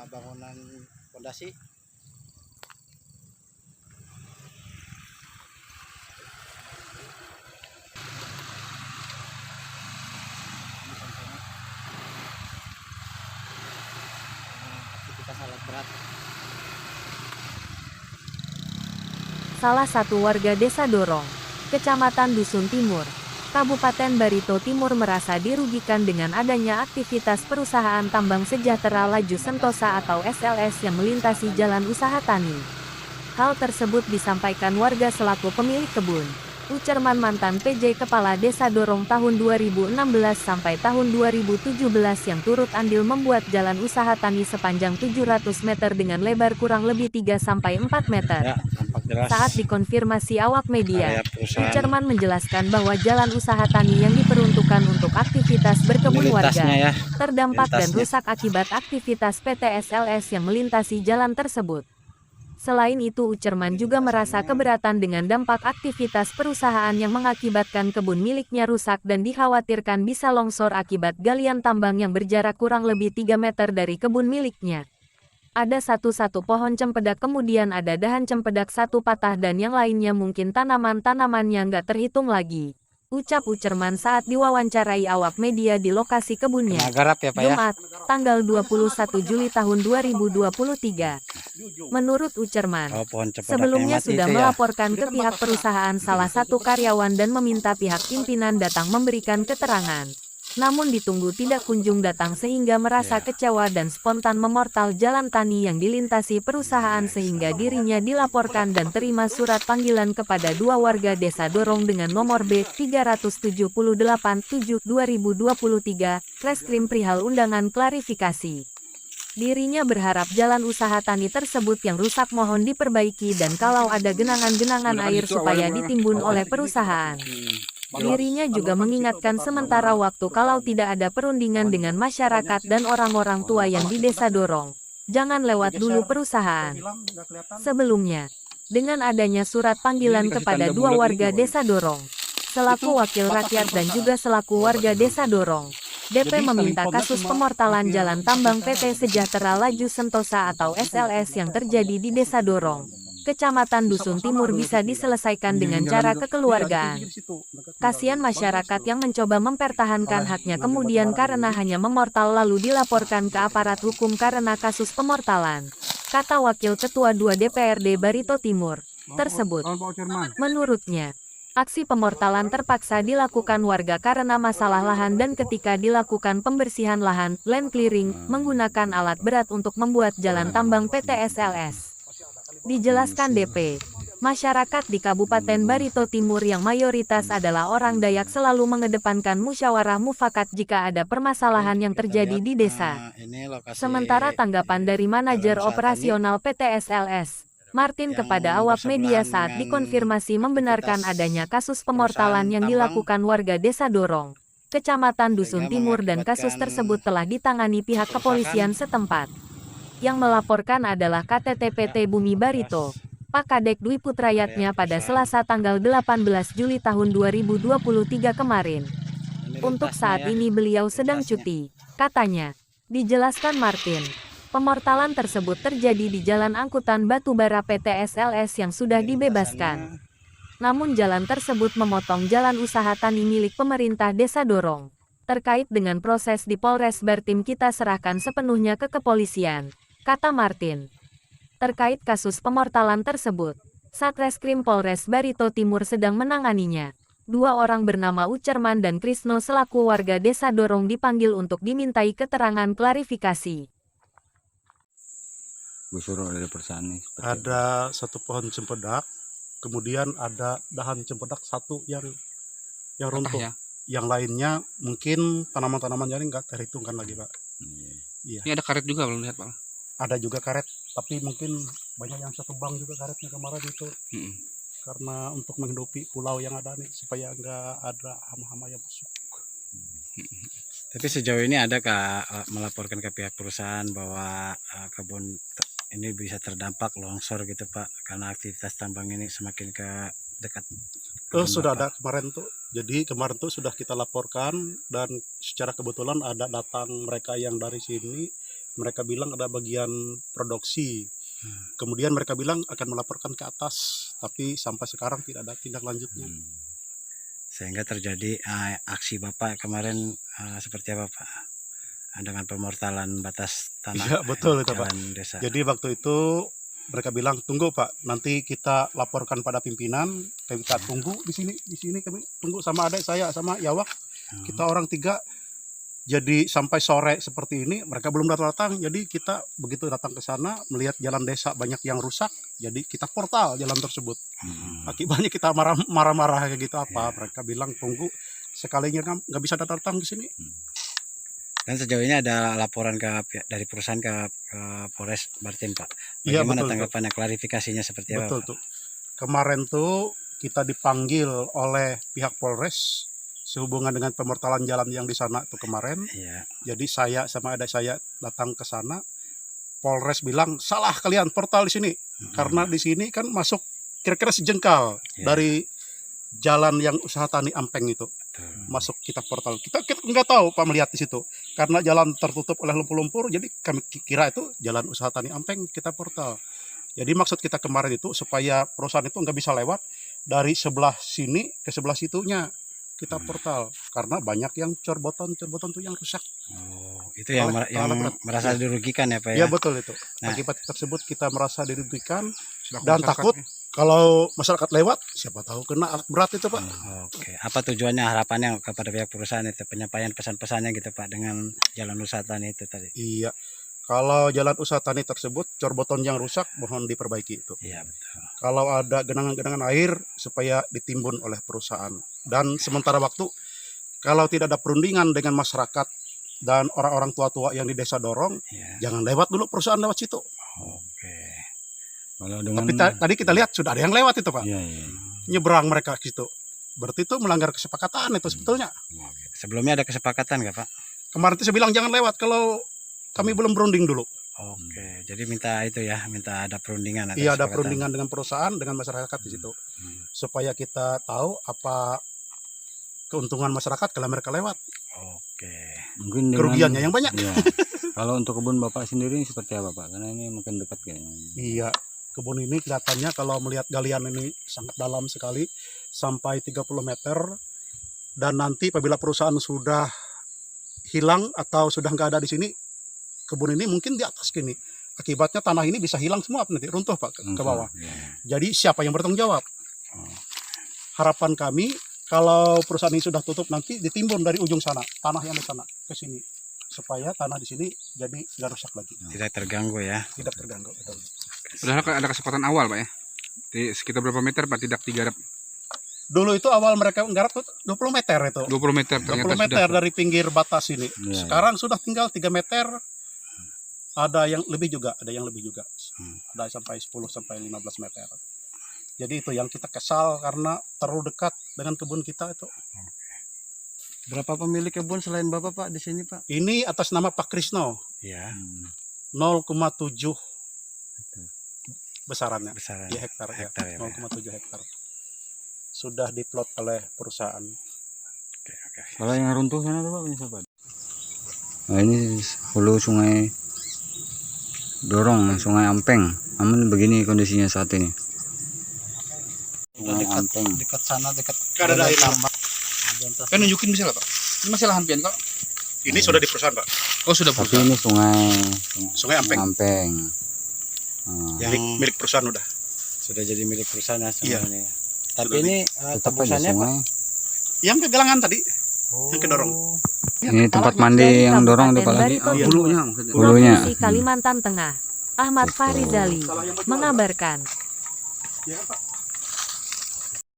bangunan pondasi. Aktivitas alat berat. Salah satu warga Desa Dorong, Kecamatan Dusun Timur, Kabupaten Barito Timur merasa dirugikan dengan adanya aktivitas perusahaan tambang sejahtera laju Sentosa atau SLS yang melintasi jalan usaha tani. Hal tersebut disampaikan warga selaku pemilik kebun. Ucerman mantan PJ Kepala Desa Dorong tahun 2016 sampai tahun 2017 yang turut andil membuat jalan usaha tani sepanjang 700 meter dengan lebar kurang lebih 3-4 meter. Ya, nampak jelas. Saat dikonfirmasi awak media, Area perusahaan. Ucerman menjelaskan bahwa jalan usaha tani yang diperuntukkan untuk aktivitas berkebun warga Ya, terdampak dan lintasnya. rusak akibat aktivitas PT SLS yang melintasi jalan tersebut. Selain itu, Ucerman juga merasa keberatan dengan dampak aktivitas perusahaan yang mengakibatkan kebun miliknya rusak dan dikhawatirkan bisa longsor akibat galian tambang yang berjarak kurang lebih 3 meter dari kebun miliknya. Ada satu pohon cempedak, kemudian ada dahan cempedak satu patah dan yang lainnya mungkin tanaman-tanamannya nggak terhitung lagi. Ucap Ucerman saat diwawancarai awak media di lokasi kebunnya. Kena garap ya Pak ya. Jumat, tanggal 21 Juli tahun 2023. Menurut Ucerman, Pohon cempedak sebelumnya yang mati sudah itu ya. melaporkan ke pihak perusahaan salah satu karyawan dan meminta pihak pimpinan datang memberikan keterangan. Namun ditunggu tidak kunjung datang sehingga merasa kecewa dan spontan memortal jalan tani yang dilintasi perusahaan sehingga dirinya dilaporkan dan terima surat panggilan kepada dua warga Desa Dorong dengan nomor B378-7/2023, Reskrim perihal undangan klarifikasi. Dirinya berharap jalan usaha tani tersebut yang rusak mohon diperbaiki dan kalau ada genangan-genangan air supaya ditimbun oleh perusahaan. Dirinya juga mengingatkan sementara waktu kalau tidak ada perundingan dengan masyarakat dan orang-orang tua yang di Desa Dorong, jangan lewat dulu perusahaan. Sebelumnya, dengan adanya surat panggilan kepada dua warga Desa Dorong, selaku wakil rakyat dan juga selaku warga Desa Dorong, DP meminta kasus pemortalan jalan tambang PT Sejahtera Laju Sentosa atau SLS yang terjadi di Desa Dorong, Kecamatan Dusun Timur bisa diselesaikan dengan cara kekeluargaan. Kasihan masyarakat yang mencoba mempertahankan haknya kemudian karena hanya memortal lalu dilaporkan ke aparat hukum karena kasus pemortalan, kata Wakil Ketua 2 DPRD Barito Timur tersebut. Menurutnya, aksi pemortalan terpaksa dilakukan warga karena masalah lahan dan ketika dilakukan pembersihan lahan, land clearing, menggunakan alat berat untuk membuat jalan tambang PT SLS. Dijelaskan DP, masyarakat di Kabupaten Barito Timur yang mayoritas adalah orang Dayak selalu mengedepankan musyawarah mufakat jika ada permasalahan yang terjadi di desa. Sementara tanggapan dari manajer operasional PT SLS, Martin kepada awak media saat dikonfirmasi membenarkan adanya kasus pemortalan yang dilakukan warga Desa Dorong, Kecamatan Dusun Timur dan kasus tersebut telah ditangani pihak kepolisian setempat. Yang melaporkan adalah KTT-PT Bumi Barito, Pak Kadek Dwi Putrayatnya pada Selasa tanggal 18 Juli tahun 2023 kemarin. Untuk saat ini beliau sedang cuti, katanya. Dijelaskan Martin, pemortalan tersebut terjadi di Jalan Angkutan Batubara PT SLS yang sudah dibebaskan. Namun jalan tersebut memotong jalan usaha tani milik pemerintah Desa Dorong. Terkait dengan proses di Polres Bartim kita serahkan sepenuhnya ke kepolisian, kata Martin. Terkait kasus pemortalan tersebut, Satreskrim Polres Barito Timur sedang menanganinya. Dua orang bernama Ucerman dan Krisno selaku warga Desa Dorong dipanggil untuk dimintai keterangan klarifikasi. Ada satu pohon cempedak, kemudian ada dahan cempedak satu yang runtuh. Ya? Yang lainnya mungkin tanaman-tanaman jadi nggak terhitungkan lagi Pak. Iya. Ini ada karet juga belum lihat Pak? Ada juga karet, tapi mungkin banyak yang satu bang juga karetnya kemarin itu. Karena untuk menghidupi pulau yang ada nih supaya nggak ada hama-hama yang masuk. Tapi sejauh ini ada melaporkan ke pihak perusahaan bahwa kebun ini bisa terdampak longsor gitu Pak karena aktivitas tambang ini semakin ke dekat. Sudah ada kemarin tuh. Jadi kemarin tuh sudah kita laporkan dan secara kebetulan ada datang mereka yang dari sini Mereka bilang ada bagian produksi. Kemudian mereka bilang akan melaporkan ke atas, tapi sampai sekarang tidak ada tindak lanjutnya. Sehingga terjadi aksi Bapak kemarin seperti apa Pak? Dengan pemortalan batas tanah Iya, betul itu, Pak. jalan desa. Jadi waktu itu mereka bilang, tunggu Pak, nanti kita laporkan pada pimpinan, kita tunggu di sini kami tunggu sama adik saya, sama Yawak, kita orang 3. Jadi sampai sore seperti ini mereka belum datang. Jadi kita begitu datang ke sana melihat jalan desa banyak yang rusak. Jadi kita portal jalan tersebut. Akibatnya kita marah-marah kayak gitu apa. Mereka bilang tunggu sekalinya nggak bisa datang ke sini. Dan sejauh ini ada laporan dari perusahaan ke Polres Bartim Pak. Iya, Bagaimana betul, tanggapannya, klarifikasinya seperti apa? Betul Pak? tuh. Kemarin tuh kita dipanggil oleh pihak Polres sehubungan dengan pemortalan jalan yang di sana tuh kemarin. Iya. Jadi saya sama adik saya datang ke sana. Polres bilang salah kalian portal di sini karena di sini kan masuk kira-kira sejengkal dari jalan yang usaha tani Ampeng itu. Masuk kita portal. Kita nggak tahu Pak melihat di situ karena jalan tertutup oleh lumpur-lumpur. Jadi kami kira itu jalan usaha tani Ampeng, kita portal. Jadi maksud kita kemarin itu supaya perusahaan itu nggak bisa lewat dari sebelah sini ke sebelah situnya. Kita portal karena banyak yang corboton tuh yang rusak. Oh, itu yang merasa dirugikan ya Pak ya? Iya betul itu. Nah, akibat tersebut kita merasa dirugikan dan takut kalau masyarakat lewat siapa tahu kena alat berat itu Pak. Oke. Apa tujuannya, harapannya kepada pihak perusahaan itu, penyampaian pesan-pesannya gitu Pak dengan jalan usaha tani itu tadi? Iya. Kalau jalan usaha tani tersebut corboton yang rusak mohon diperbaiki itu. Iya betul. Kalau ada genangan-genangan air supaya ditimbun oleh perusahaan. Dan sementara waktu kalau tidak ada perundingan dengan masyarakat dan orang-orang tua-tua yang di desa dorong, jangan lewat dulu perusahaan lewat situ. Oke. Kalau dengan... Tapi tadi kita lihat sudah ada yang lewat itu Pak. Iya. Nyebrang mereka ke situ. Berarti itu melanggar kesepakatan itu sebetulnya. Sebelumnya ada kesepakatan nggak Pak? Kemarin itu saya bilang jangan lewat kalau kami belum berunding dulu. Oke, jadi minta itu ya, minta ada perundingan. Iya, ada perundingan dengan perusahaan, dengan masyarakat di situ, supaya kita tahu apa keuntungan masyarakat kalau mereka lewat. Oke. Mungkin kerugiannya yang banyak. Iya. Kalau untuk kebun Bapak sendiri seperti apa Pak? Karena ini mungkin dekat kayaknya. Iya, kebun ini kelihatannya kalau melihat galian ini sangat dalam sekali, sampai 30 meter. Dan nanti apabila perusahaan sudah hilang atau sudah nggak ada di sini, kebun ini mungkin di atas gini. Akibatnya tanah ini bisa hilang semua nanti, runtuh Pak ke bawah. Jadi siapa yang bertanggung jawab? Harapan kami kalau perusahaan ini sudah tutup nanti ditimbun dari ujung sana, tanah yang di sana ke sini, supaya tanah di sini jadi nggak rusak lagi. Tidak terganggu ya. Tidak terganggu. Betul. Padahal ada kesempatan awal Pak ya. Di sekitar berapa meter Pak tidak digarap? Dulu itu awal mereka nggarap tuh 20 meter itu. 20 meter 20 meter dari pinggir batas ini. Sekarang sudah tinggal 3 meter. Ada yang lebih juga, ada sampai 10 sampai 15 meter. Jadi itu yang kita kesal karena terlalu dekat dengan kebun kita itu. Berapa pemilik kebun selain Bapak Pak di sini Pak? Ini atas nama Pak Krisno. Ya. 0,7 besarannya. Besarannya. Ya, hektar ya. 0,7 ya. hektar. Sudah diplot oleh perusahaan. Oke. Kalau yang runtuh sana tuh Pak, ini siapa? Nah, ini hulu sungai Dorong, sungai Ampeng. Namun begini kondisinya saat ini. Sungai Ampeng. Dekat sana, dekat Ada air. Kan nunjukin bisa lah Pak. Ini masih lahan pian kalau. Ini sudah di perusahaan Pak. Oh sudah Tapi perusahaan. ini Sungai Ampeng. Ampeng. Milik perusahaan udah. Sudah jadi milik perusahaan ya semuanya. Iya. Tapi Sudah ini Tetap aja tebusannya Pak. sungai. Yang ke gelangan tadi, yang kedorong. Ini tempat mandi Dari yang dorong tuh Pak Kabupaten lagi. Barito Timur, Hulunya maksudnya. Hulunya. Provinsi Kalimantan Tengah. Ahmad Fahrizali mengabarkan. Ya, Pak.